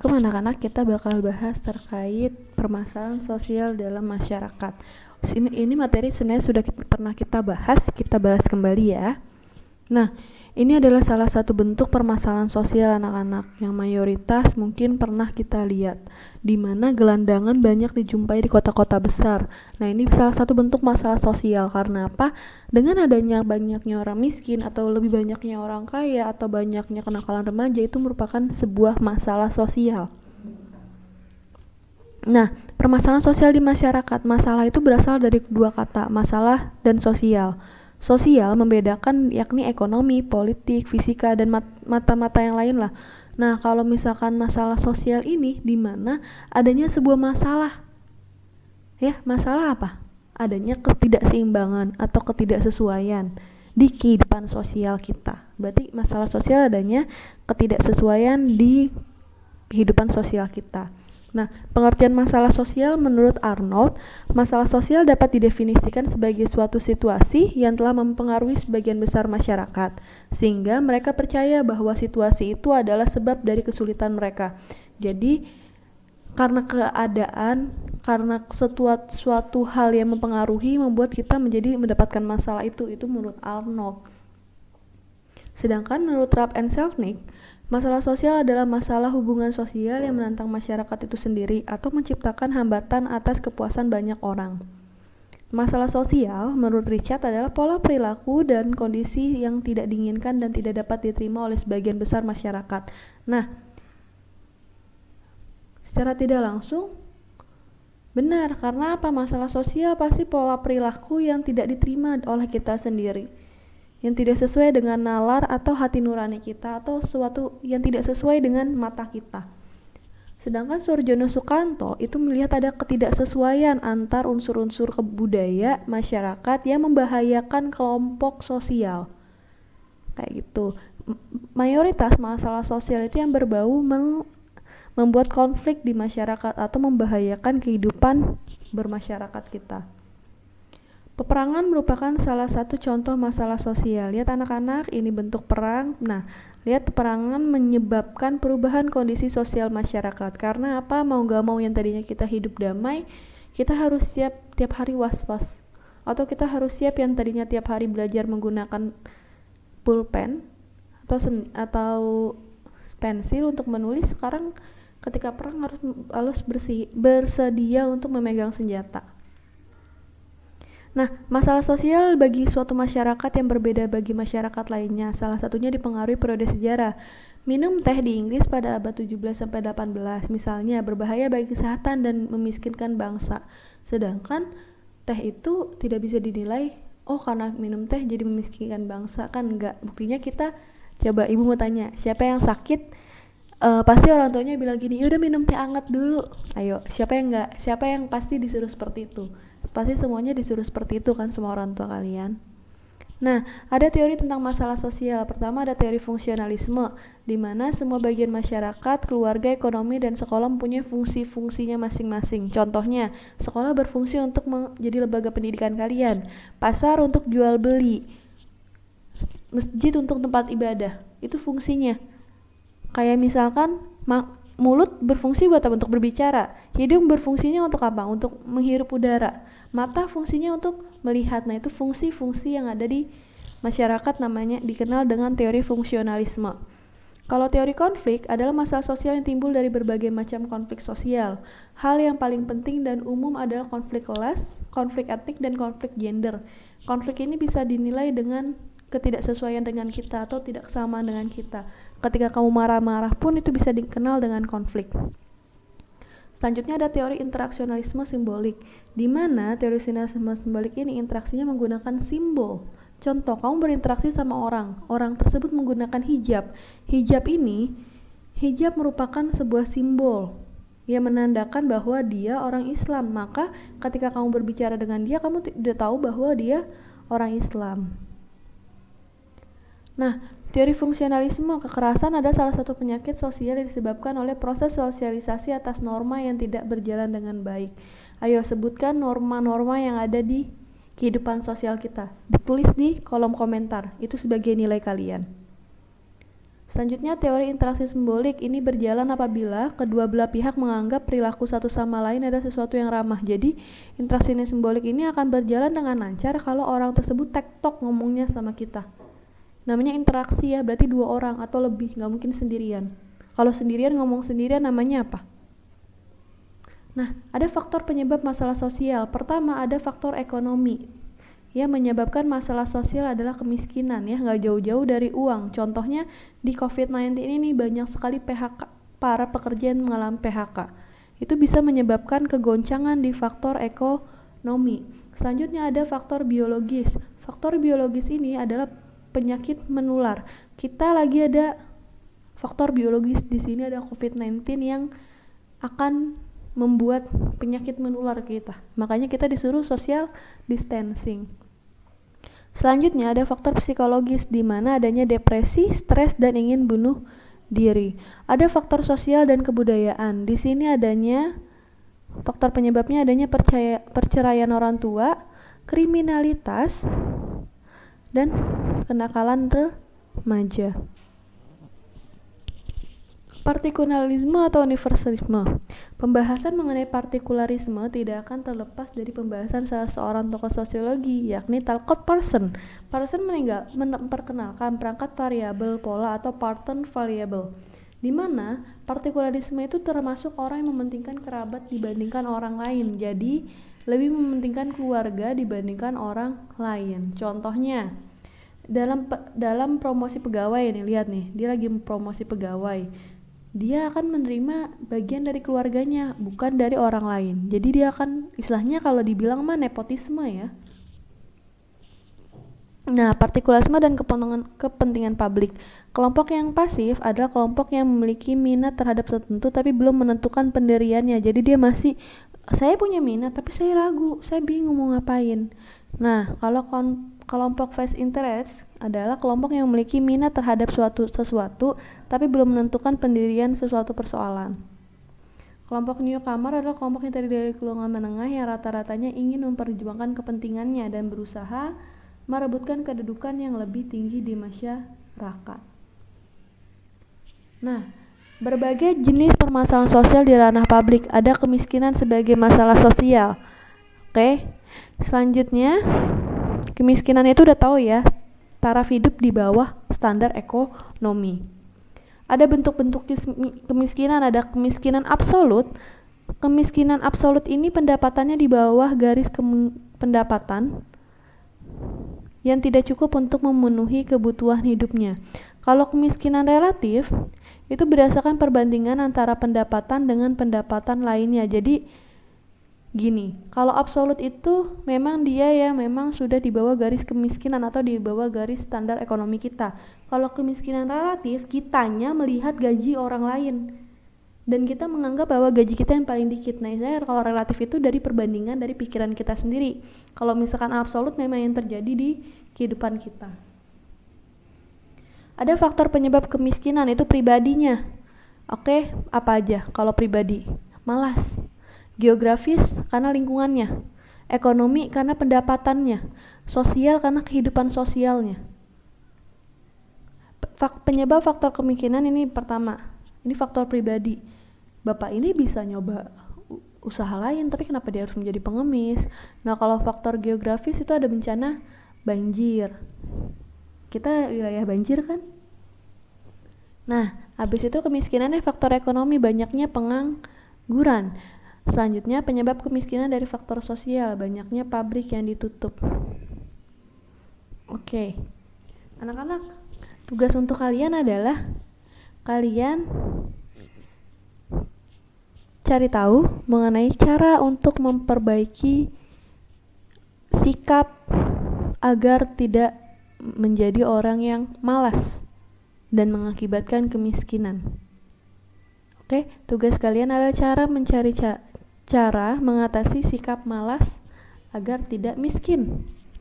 Anak-anak kita bakal bahas terkait permasalahan sosial dalam masyarakat. Ini materi sebenarnya sudah pernah kita bahas kembali ya. Nah, ini adalah salah satu bentuk permasalahan sosial anak-anak yang mayoritas mungkin pernah kita lihat, di mana gelandangan banyak dijumpai di kota-kota besar. Nah, ini salah satu bentuk masalah sosial. Karena apa? Dengan adanya banyaknya orang miskin atau lebih banyaknya orang kaya atau banyaknya kenakalan remaja, itu merupakan sebuah masalah sosial. Nah, permasalahan sosial di masyarakat, masalah itu berasal dari dua kata, masalah dan sosial. Sosial membedakan yakni ekonomi, politik, fisika, dan mata-mata yang lain lah. Nah, kalau misalkan masalah sosial ini di mana adanya sebuah masalah. Ya, masalah apa? Adanya ketidakseimbangan atau ketidaksesuaian di kehidupan sosial kita. Berarti masalah sosial adanya ketidaksesuaian di kehidupan sosial kita. Nah, pengertian masalah sosial menurut Arnold, masalah sosial dapat didefinisikan sebagai suatu situasi yang telah mempengaruhi sebagian besar masyarakat, sehingga mereka percaya bahwa situasi itu adalah sebab dari kesulitan mereka. Jadi, karena keadaan, karena suatu hal yang mempengaruhi membuat kita menjadi mendapatkan masalah itu menurut Arnold. Sedangkan menurut Rapp and Selznick, masalah sosial adalah masalah hubungan sosial yang menantang masyarakat itu sendiri atau menciptakan hambatan atas kepuasan banyak orang. Masalah sosial menurut Richard adalah pola perilaku dan kondisi yang tidak diinginkan dan tidak dapat diterima oleh sebagian besar masyarakat. Nah, secara tidak langsung benar, karena apa? Masalah sosial pasti pola perilaku yang tidak diterima oleh kita sendiri, yang tidak sesuai dengan nalar atau hati nurani kita, atau sesuatu yang tidak sesuai dengan mata kita. Sedangkan Surjono Sukanto itu melihat ada ketidaksesuaian antar unsur-unsur budaya masyarakat yang membahayakan kelompok sosial. Kayak gitu. Mayoritas masalah sosial itu yang berbau membuat konflik di masyarakat atau membahayakan kehidupan bermasyarakat kita. Peperangan merupakan salah satu contoh masalah sosial. Lihat anak-anak, ini bentuk perang. Nah, lihat peperangan menyebabkan perubahan kondisi sosial masyarakat. Karena apa? Mau gak mau yang tadinya kita hidup damai, kita harus siap tiap hari was-was. Atau kita harus siap yang tadinya tiap hari belajar menggunakan pulpen atau pensil untuk menulis, sekarang ketika perang harus bersedia untuk memegang senjata. Nah, masalah sosial bagi suatu masyarakat yang berbeda bagi masyarakat lainnya, salah satunya dipengaruhi periode sejarah. Minum teh di Inggris pada abad 17-18 misalnya berbahaya bagi kesehatan dan memiskinkan bangsa. Sedangkan teh itu tidak bisa dinilai, oh karena minum teh jadi memiskinkan bangsa, kan enggak. Buktinya kita, coba ibu mau tanya, siapa yang sakit? Pasti orang tuanya bilang gini, udah minum teh hangat dulu. Ayo, siapa yang enggak? Siapa yang pasti disuruh seperti itu? Pasti semuanya disuruh seperti itu kan, semua orang tua kalian. Nah, ada teori tentang masalah sosial. Pertama ada teori fungsionalisme, di mana semua bagian masyarakat, keluarga, ekonomi, dan sekolah mempunyai fungsi-fungsinya masing-masing. Contohnya, sekolah berfungsi untuk menjadi lembaga pendidikan kalian, pasar untuk jual beli, masjid untuk tempat ibadah. Itu fungsinya. Kayak misalkan mulut berfungsi buat apa? Untuk berbicara. Hidung berfungsinya untuk apa? Untuk menghirup udara. Mata fungsinya untuk melihat. Nah, itu fungsi-fungsi yang ada di masyarakat, namanya dikenal dengan teori fungsionalisme. Kalau teori konflik adalah masalah sosial yang timbul dari berbagai macam konflik sosial. Hal yang paling penting dan umum adalah konflik kelas, konflik etnik, dan konflik gender. Konflik ini bisa dinilai dengan ketidaksesuaian dengan kita atau tidak kesamaan dengan kita. Ketika kamu marah-marah pun itu bisa dikenal dengan konflik. Selanjutnya ada teori interaksionalisme simbolik, di mana teori interaksionalisme simbolik ini interaksinya menggunakan simbol. Contoh, kamu berinteraksi sama orang tersebut menggunakan hijab. Hijab merupakan sebuah simbol yang menandakan bahwa dia orang Islam. Maka ketika kamu berbicara dengan dia, kamu tidak tahu bahwa dia orang Islam. Nah, teori fungsionalisme kekerasan adalah salah satu penyakit sosial yang disebabkan oleh proses sosialisasi atas norma yang tidak berjalan dengan baik. Ayo sebutkan norma-norma yang ada di kehidupan sosial kita. Ditulis di kolom komentar, itu sebagai nilai kalian. Selanjutnya, teori interaksi simbolik ini berjalan apabila kedua belah pihak menganggap perilaku satu sama lain adalah sesuatu yang ramah. Jadi, interaksi simbolik ini akan berjalan dengan lancar kalau orang tersebut tektok ngomongnya sama kita. Namanya interaksi ya, berarti dua orang atau lebih, nggak mungkin sendirian. Kalau sendirian ngomong sendirian namanya apa? Nah, ada faktor penyebab masalah sosial. Pertama, ada faktor ekonomi. Ya, menyebabkan masalah sosial adalah kemiskinan ya, nggak jauh-jauh dari uang. Contohnya di COVID-19 ini banyak sekali PHK, para pekerja yang mengalami PHK. Itu bisa menyebabkan kegoncangan di faktor ekonomi. Selanjutnya ada faktor biologis. Faktor biologis ini adalah penyakit menular. Kita lagi ada faktor biologis di sini, ada COVID-19 yang akan membuat penyakit menular kita. Makanya kita disuruh social distancing. Selanjutnya ada faktor psikologis di mana adanya depresi, stres dan ingin bunuh diri. Ada faktor sosial dan kebudayaan. Di sini adanya faktor penyebabnya adanya perceraian orang tua, kriminalitas dan kenakalan remaja. Partikularisme atau universalisme. Pembahasan mengenai partikularisme tidak akan terlepas dari pembahasan salah seorang tokoh sosiologi, yakni Talcott Parsons. Parsons memperkenalkan perangkat variabel pola atau pattern variable, di mana partikularisme itu termasuk orang yang mementingkan kerabat dibandingkan orang lain. Jadi, lebih mementingkan keluarga dibandingkan orang lain. Contohnya, dalam promosi pegawai nih, lihat nih, dia lagi promosi pegawai. Dia akan menerima bagian dari keluarganya, bukan dari orang lain. Jadi dia akan, istilahnya kalau dibilang mah nepotisme ya. Nah, partikularisme dan kepentingan publik. Kelompok yang pasif adalah kelompok yang memiliki minat terhadap tertentu tapi belum menentukan pendiriannya. Jadi dia masih, saya punya minat tapi saya ragu, saya bingung mau ngapain. Nah, kalau kelompok face interest adalah kelompok yang memiliki minat terhadap sesuatu tapi belum menentukan pendirian sesuatu persoalan. Kelompok newcomer adalah kelompok yang terdiri dari golongan menengah yang rata-ratanya ingin memperjuangkan kepentingannya dan berusaha merebutkan kedudukan yang lebih tinggi di masyarakat. Nah, berbagai jenis permasalahan sosial di ranah publik. Ada kemiskinan sebagai masalah sosial. Oke. Selanjutnya, kemiskinan itu udah tahu ya, taraf hidup di bawah standar ekonomi. Ada bentuk-bentuk kemiskinan, ada kemiskinan absolut. Kemiskinan absolut ini pendapatannya di bawah garis pendapatan yang tidak cukup untuk memenuhi kebutuhan hidupnya. Kalau kemiskinan relatif, itu berdasarkan perbandingan antara pendapatan dengan pendapatan lainnya. Jadi gini, kalau absolut itu memang dia ya memang sudah di bawah garis kemiskinan atau di bawah garis standar ekonomi kita. Kalau kemiskinan relatif, kitanya melihat gaji orang lain dan kita menganggap bahwa gaji kita yang paling dikit. Nah, kalau relatif itu dari perbandingan dari pikiran kita sendiri. Kalau misalkan absolut memang yang terjadi di kehidupan kita. Ada faktor penyebab kemiskinan, itu pribadinya. Oke, apa aja kalau pribadi? Malas. Geografis karena lingkungannya, ekonomi karena pendapatannya, sosial karena kehidupan sosialnya. Penyebab faktor kemiskinan ini pertama, ini faktor pribadi. Bapak ini bisa nyoba usaha lain, tapi kenapa dia harus menjadi pengemis? Nah, kalau faktor geografis itu ada bencana banjir. Kita wilayah banjir kan? Nah, habis itu kemiskinannya faktor ekonomi, banyaknya pengangguran. Selanjutnya, penyebab kemiskinan dari faktor sosial, banyaknya pabrik yang ditutup. Oke. Anak-anak, tugas untuk kalian adalah kalian cari tahu mengenai cara untuk memperbaiki sikap agar tidak menjadi orang yang malas dan mengakibatkan kemiskinan. Oke, tugas kalian adalah cara mengatasi sikap malas agar tidak miskin.